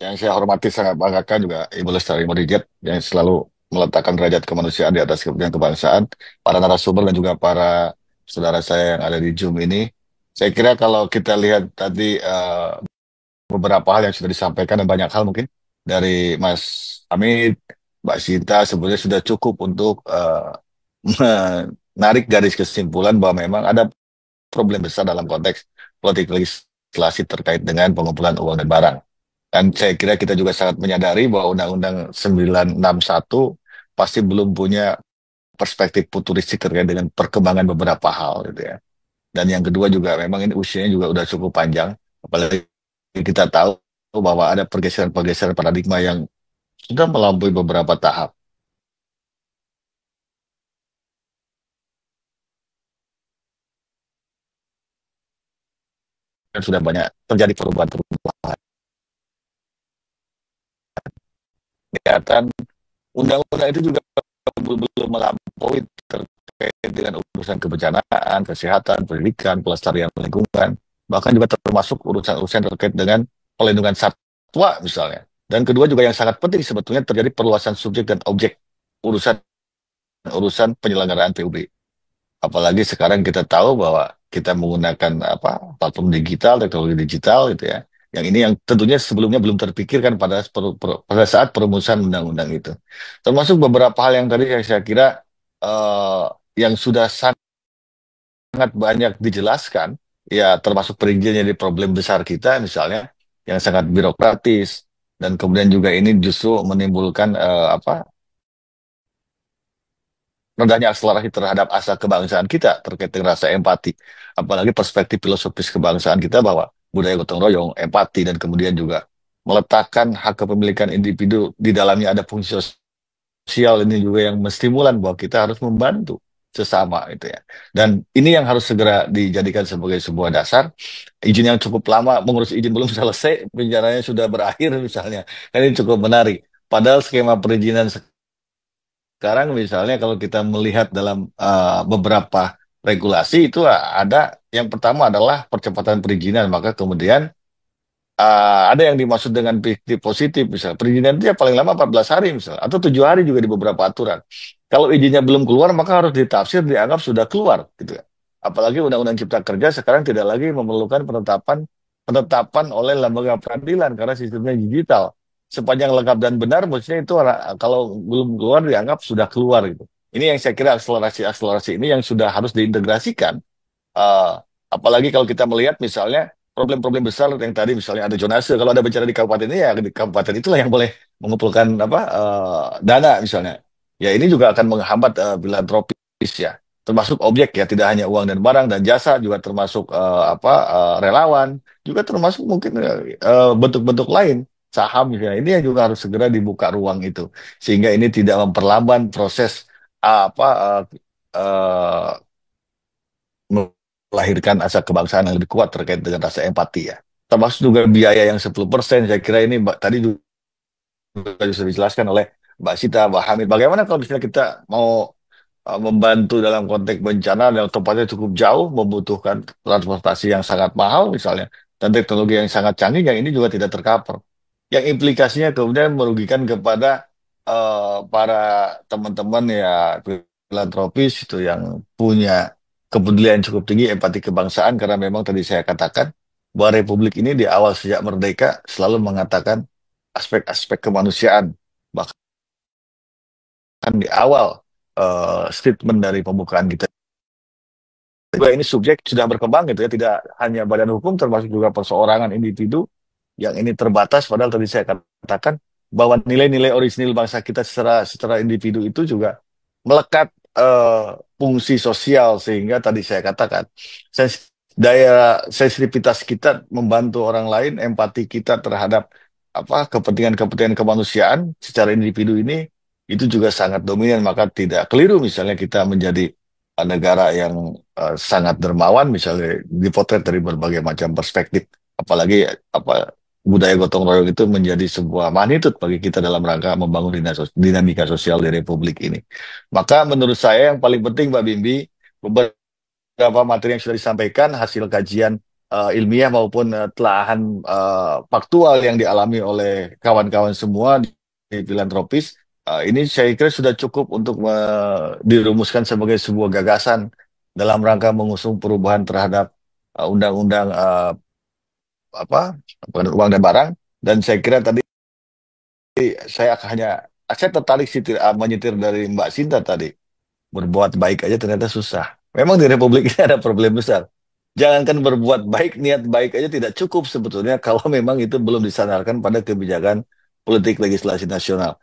Yang saya hormati sangat banggakan juga Ibu Lestari Modiget yang selalu meletakkan derajat kemanusiaan di atas kepentingan kebangsaan, para narasumber dan juga para saudara saya yang ada di Zoom ini. Saya kira kalau kita lihat tadi beberapa hal yang sudah disampaikan dan banyak hal mungkin dari Mas Amit, Mbak Sinta sebenarnya sudah cukup untuk menarik garis kesimpulan bahwa memang ada problem besar dalam konteks politik legislasi terkait dengan pengumpulan uang dan barang. Dan saya kira kita juga sangat menyadari bahwa Undang-Undang 961 pasti belum punya perspektif futuristik terkait dengan perkembangan beberapa hal gitu ya. Dan yang kedua juga memang ini usianya juga udah cukup panjang. Apalagi kita tahu bahwa ada pergeseran-pergeseran paradigma yang sudah melampaui beberapa tahap. Dan sudah banyak terjadi perubahan-perubahan. Kelihatan undang-undang itu juga belum melampaui terkait dengan urusan kebencanaan, kesehatan, pendidikan, pelestarian lingkungan, bahkan juga termasuk urusan-urusan terkait dengan pelindungan satwa misalnya. Dan kedua juga yang sangat penting sebetulnya terjadi perluasan subjek dan objek urusan urusan penyelenggaraan PUB. Apalagi sekarang kita tahu bahwa kita menggunakan apa platform digital, teknologi digital gitu ya. Yang ini yang tentunya sebelumnya belum terpikirkan pada saat perumusan undang-undang itu. Termasuk beberapa hal yang tadi yang saya kira eh, yang sudah sangat banyak dijelaskan, ya termasuk perinciannya di problem besar kita misalnya yang sangat birokratis dan kemudian juga ini justru menimbulkan apa rendahnya akselerasi terhadap asa kebangsaan kita terkait dengan rasa empati. Apalagi perspektif filosofis kebangsaan kita bahwa budaya gotong royong, empati, dan kemudian juga meletakkan hak kepemilikan individu di dalamnya ada fungsi sosial ini juga yang menstimulan bahwa kita harus membantu sesama itu ya. Dan ini yang harus segera dijadikan sebagai sebuah dasar. Izin yang cukup lama, mengurus izin belum selesai, penjaranya sudah berakhir misalnya. Kan ini cukup menarik. Padahal skema perizinan sekarang misalnya kalau kita melihat dalam beberapa regulasi itu ada yang pertama adalah percepatan perizinan, maka kemudian ada yang dimaksud dengan positif misalnya. Perizinan itu ya paling lama 14 hari misalnya atau 7 hari juga di beberapa aturan. Kalau izinnya belum keluar maka harus ditafsir dianggap sudah keluar gitu ya. Apalagi Undang-Undang Cipta Kerja sekarang tidak lagi memerlukan penetapan penetapan oleh lembaga peradilan karena sistemnya digital sepanjang lengkap dan benar, maksudnya itu kalau belum keluar dianggap sudah keluar gitu. Ini yang saya kira akselerasi-akselerasi ini yang sudah harus diintegrasikan. Eh, Apalagi kalau kita melihat misalnya problem-problem besar yang tadi misalnya ada zonase, kalau ada bencana di kabupaten ini ya di kabupaten itulah yang boleh mengumpulkan apa dana misalnya. Ya ini juga akan menghambat filantropis ya. Termasuk objek ya, tidak hanya uang dan barang dan jasa juga termasuk relawan, juga termasuk mungkin bentuk-bentuk lain saham misalnya. Ini yang juga harus segera dibuka ruang itu sehingga ini tidak memperlambat proses apa melahirkan asa kebangsaan yang lebih kuat terkait dengan rasa empati ya. Termasuk juga biaya yang 10%, saya kira ini tadi juga sudah dijelaskan oleh Mbak Sita, Mbak Hamid. Bagaimana kalau misalnya kita mau membantu dalam konteks bencana yang tempatnya cukup jauh, membutuhkan transportasi yang sangat mahal misalnya, dan teknologi yang sangat canggih, yang ini juga tidak tercover. Yang implikasinya kemudian merugikan kepada para teman-teman ya filantropis itu yang punya kepedulian cukup tinggi, empati kebangsaan, karena memang tadi saya katakan bahwa Republik ini di awal sejak merdeka selalu mengatakan aspek-aspek kemanusiaan. Bahkan di awal statement dari pembukaan kita juga ini subjek sudah berkembang gitu ya, tidak hanya badan hukum termasuk juga perseorangan individu yang ini terbatas, padahal tadi saya katakan bahwa nilai-nilai orisinil bangsa kita secara secara individu itu juga melekat fungsi sosial sehingga tadi saya katakan daya sensitivitas kita membantu orang lain, empati kita terhadap apa kepentingan-kepentingan kemanusiaan secara individu ini itu juga sangat dominan, maka tidak keliru misalnya kita menjadi negara yang sangat dermawan misalnya dipotret dari berbagai macam perspektif, apalagi apa budaya gotong royong itu menjadi sebuah magnitud bagi kita dalam rangka membangun dinamika sosial di Republik ini. Maka menurut saya yang paling penting Mbak Bimbi, beberapa materi yang sudah disampaikan hasil kajian ilmiah maupun telahan faktual yang dialami oleh kawan-kawan semua di filantropis, ini saya kira sudah cukup untuk dirumuskan sebagai sebuah gagasan dalam rangka mengusung perubahan terhadap undang-undang apa uang dan barang. Dan saya kira tadi saya hanya saya tertarik menyetir dari Mbak Sinta tadi, berbuat baik aja ternyata susah. Memang di Republik ini ada problem besar. Jangankan berbuat baik, niat baik aja tidak cukup sebetulnya kalau memang itu belum disandarkan pada kebijakan politik legislasi nasional.